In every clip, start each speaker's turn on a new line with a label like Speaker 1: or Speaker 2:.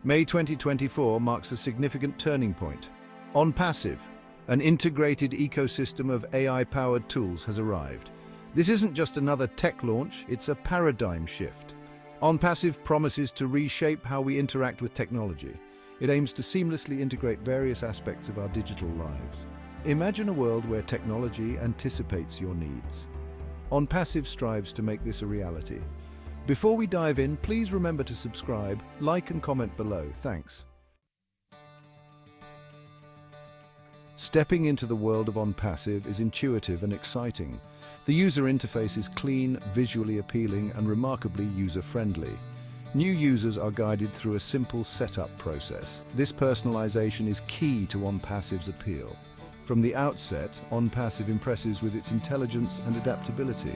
Speaker 1: May 2024 marks a significant turning point. ONPASSIVE, an integrated ecosystem of AI-powered tools, has arrived. This isn't just another tech launch, it's a paradigm shift. ONPASSIVE promises to reshape how we interact with technology. It aims to seamlessly integrate various aspects of our digital lives. Imagine a world where technology anticipates your needs. ONPASSIVE strives to make this a reality. Before we dive in, please remember to subscribe, like and comment below. Thanks. Stepping into the world of ONPASSIVE is intuitive and exciting. The user interface is clean, visually appealing, and remarkably user-friendly. New users are guided through a simple setup process. This personalization is key to ONPASSIVE's appeal. From the outset, ONPASSIVE impresses with its intelligence and adaptability.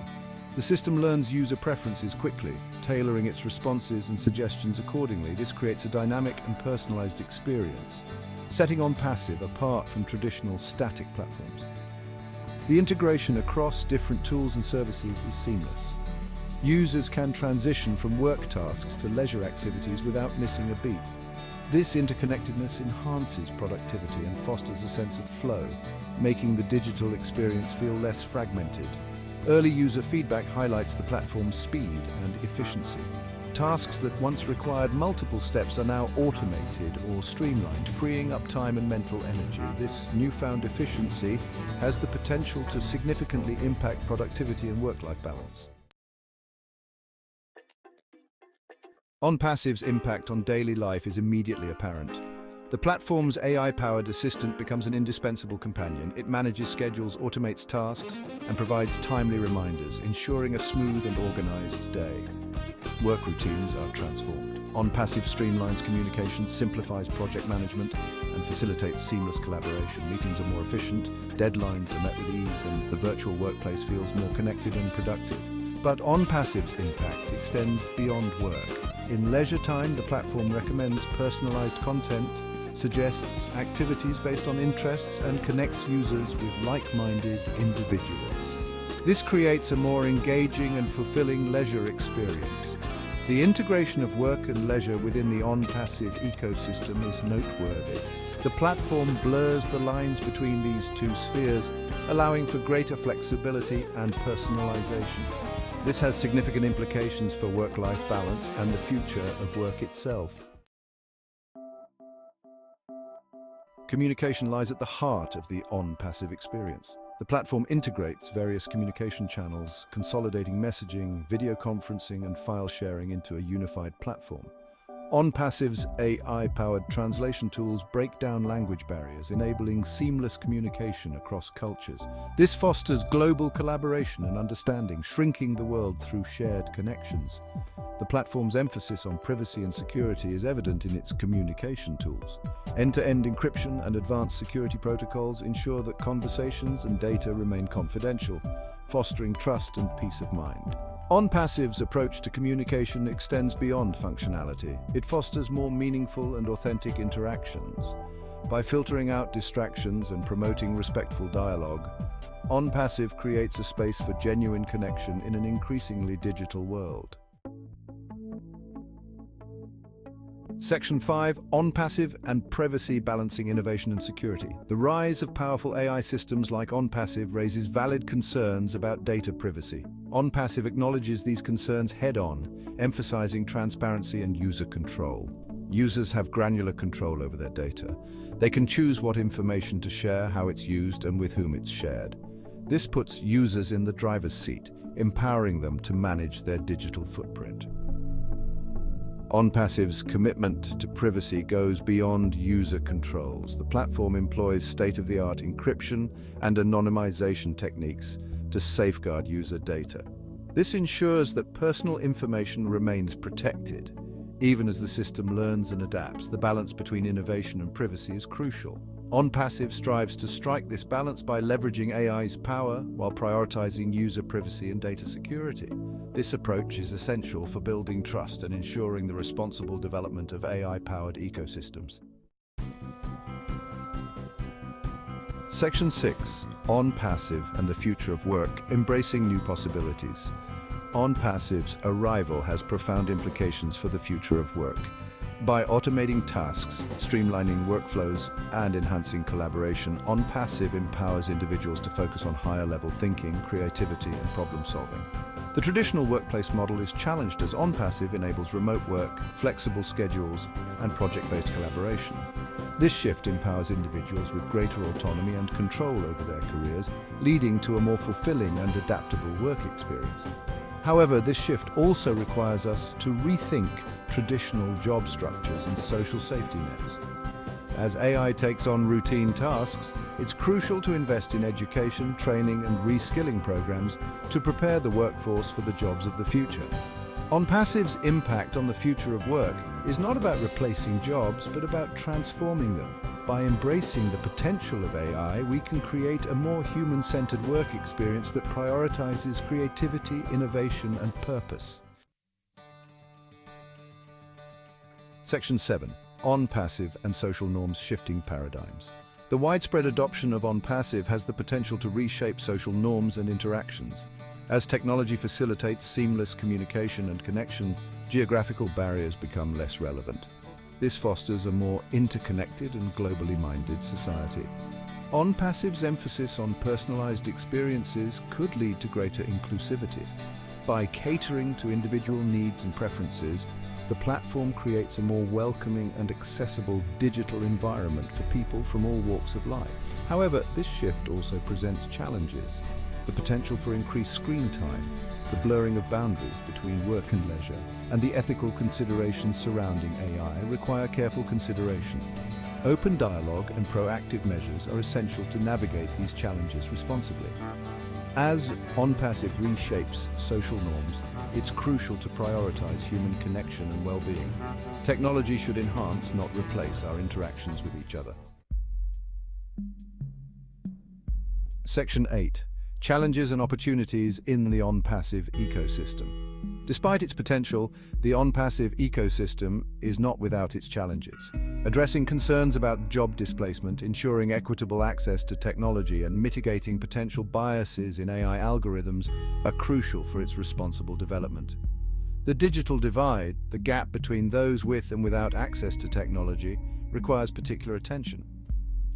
Speaker 1: The system learns user preferences quickly, tailoring its responses and suggestions accordingly. This creates a dynamic and personalized experience, setting ONPASSIVE apart from traditional static platforms. The integration across different tools and services is seamless. Users can transition from work tasks to leisure activities without missing a beat. This interconnectedness enhances productivity and fosters a sense of flow, making the digital experience feel less fragmented. Early user feedback highlights the platform's speed and efficiency. Tasks that once required multiple steps are now automated or streamlined, freeing up time and mental energy. This newfound efficiency has the potential to significantly impact productivity and work-life balance. ONPASSIVE's impact on daily life is immediately apparent. The platform's AI-powered assistant becomes an indispensable companion. It manages schedules, automates tasks, and provides timely reminders, ensuring a smooth and organized day. Work routines are transformed. ONPASSIVE streamlines communication, simplifies project management, and facilitates seamless collaboration. Meetings are more efficient, deadlines are met with ease, and the virtual workplace feels more connected and productive. But ONPASSIVE's impact extends beyond work. In leisure time, the platform recommends personalized content, suggests activities based on interests, and connects users with like-minded individuals. This creates a more engaging and fulfilling leisure experience. The integration of work and leisure within the ONPASSIVE ecosystem is noteworthy. The platform blurs the lines between these two spheres, allowing for greater flexibility and personalization. This has significant implications for work-life balance and the future of work itself. Communication lies at the heart of the ONPASSIVE experience. The platform integrates various communication channels, consolidating messaging, video conferencing, and file sharing into a unified platform. ONPASSIVE's AI-powered translation tools break down language barriers, enabling seamless communication across cultures. This fosters global collaboration and understanding, shrinking the world through shared connections. The platform's emphasis on privacy and security is evident in its communication tools. End-to-end encryption and advanced security protocols ensure that conversations and data remain confidential, fostering trust and peace of mind. ONPASSIVE's approach to communication extends beyond functionality. It fosters more meaningful and authentic interactions. By filtering out distractions and promoting respectful dialogue, ONPASSIVE creates a space for genuine connection in an increasingly digital world. Section 5. ONPASSIVE and Privacy Balancing Innovation and Security. The rise of powerful AI systems like ONPASSIVE raises valid concerns about data privacy. ONPASSIVE acknowledges these concerns head-on, emphasizing transparency and user control. Users have granular control over their data. They can choose what information to share, how it's used, and with whom it's shared. This puts users in the driver's seat, empowering them to manage their digital footprint. ONPASSIVE's commitment to privacy goes beyond user controls. The platform employs state-of-the-art encryption and anonymization techniques to safeguard user data. This ensures that personal information remains protected. Even as the system learns and adapts, the balance between innovation and privacy is crucial. ONPASSIVE strives to strike this balance by leveraging AI's power while prioritizing user privacy and data security. This approach is essential for building trust and ensuring the responsible development of AI-powered ecosystems. Section 6. ONPASSIVE and the Future of Work, Embracing New Possibilities. ONPASSIVE's arrival has profound implications for the future of work. By automating tasks, streamlining workflows, and enhancing collaboration, ONPASSIVE empowers individuals to focus on higher-level thinking, creativity, and problem-solving. The traditional workplace model is challenged as ONPASSIVE enables remote work, flexible schedules, and project-based collaboration. This shift empowers individuals with greater autonomy and control over their careers, leading to a more fulfilling and adaptable work experience. However, this shift also requires us to rethink traditional job structures and social safety nets. As AI takes on routine tasks, it's crucial to invest in education, training, and reskilling programs to prepare the workforce for the jobs of the future. ONPASSIVE's impact on the future of work is not about replacing jobs, but about transforming them. By embracing the potential of AI, we can create a more human-centered work experience that prioritizes creativity, innovation, and purpose. Section 7. ONPASSIVE and social norms shifting paradigms. The widespread adoption of ONPASSIVE has the potential to reshape social norms and interactions. As technology facilitates seamless communication and connection, geographical barriers become less relevant. This fosters a more interconnected and globally minded society. ONPASSIVE's emphasis on personalized experiences could lead to greater inclusivity. By catering to individual needs and preferences, the platform creates a more welcoming and accessible digital environment for people from all walks of life. However, this shift also presents challenges. The potential for increased screen time, the blurring of boundaries between work and leisure, and the ethical considerations surrounding AI require careful consideration. Open dialogue and proactive measures are essential to navigate these challenges responsibly. As ONPASSIVE reshapes social norms, it's crucial to prioritize human connection and well-being. Technology should enhance, not replace, our interactions with each other. Section 8. Challenges and opportunities in the ONPASSIVE ecosystem. Despite its potential, the ONPASSIVE ecosystem is not without its challenges. Addressing concerns about job displacement, ensuring equitable access to technology, and mitigating potential biases in AI algorithms are crucial for its responsible development. The digital divide, the gap between those with and without access to technology, requires particular attention.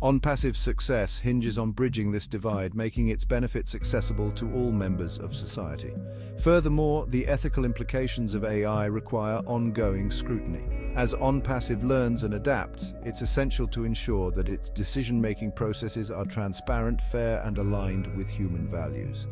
Speaker 1: ONPASSIVE's success hinges on bridging this divide, making its benefits accessible to all members of society. Furthermore, the ethical implications of AI require ongoing scrutiny. As ONPASSIVE learns and adapts, it's essential to ensure that its decision-making processes are transparent, fair, and aligned with human values.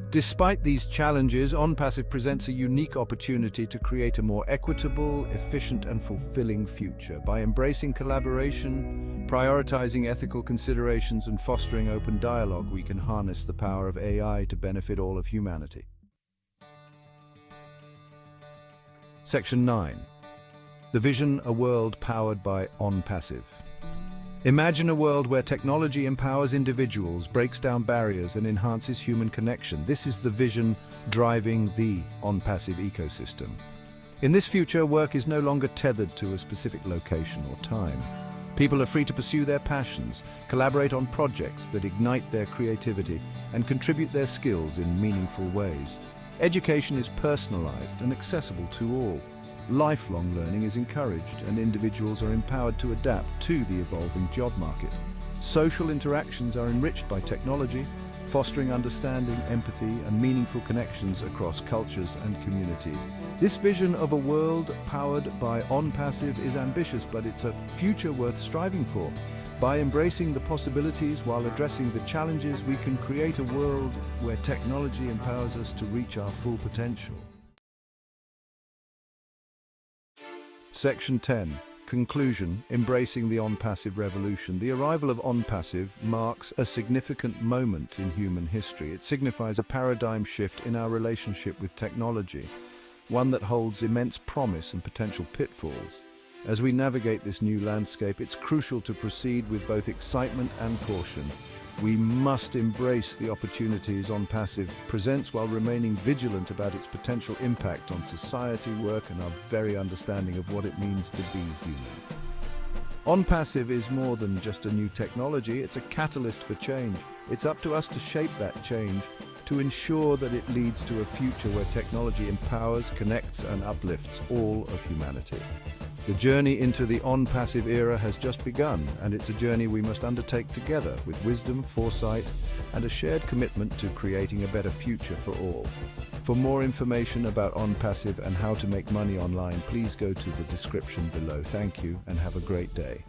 Speaker 1: Despite these challenges, ONPASSIVE presents a unique opportunity to create a more equitable, efficient, and fulfilling future. By embracing collaboration, prioritizing ethical considerations, and fostering open dialogue, we can harness the power of AI to benefit all of humanity. Section 9. The vision: a world powered by ONPASSIVE. Imagine a world where technology empowers individuals, breaks down barriers, and enhances human connection. This is the vision driving the ONPASSIVE ecosystem. In this future, work is no longer tethered to a specific location or time. People are free to pursue their passions, collaborate on projects that ignite their creativity, and contribute their skills in meaningful ways. Education is personalized and accessible to all. Lifelong learning is encouraged, and individuals are empowered to adapt to the evolving job market. Social interactions are enriched by technology, fostering understanding, empathy, and meaningful connections across cultures and communities. This vision of a world powered by ONPASSIVE is ambitious, but it's a future worth striving for. By embracing the possibilities while addressing the challenges, we can create a world where technology empowers us to reach our full potential. Section 10. Conclusion: embracing the ONPASSIVE revolution. The arrival of ONPASSIVE marks a significant moment in human history. It signifies a paradigm shift in our relationship with technology, one that holds immense promise and potential pitfalls. As we navigate this new landscape, it's crucial to proceed with both excitement and caution. We must embrace the opportunities ONPASSIVE presents while remaining vigilant about its potential impact on society, work, and our very understanding of what it means to be human. ONPASSIVE is more than just a new technology, it's a catalyst for change. It's up to us to shape that change, to ensure that it leads to a future where technology empowers, connects, and uplifts all of humanity. The journey into the on-passive era has just begun, and it's a journey we must undertake together with wisdom, foresight, and a shared commitment to creating a better future for all. For more information about ONPASSIVE and how to make money online, please go to the description below. Thank you and have a great day.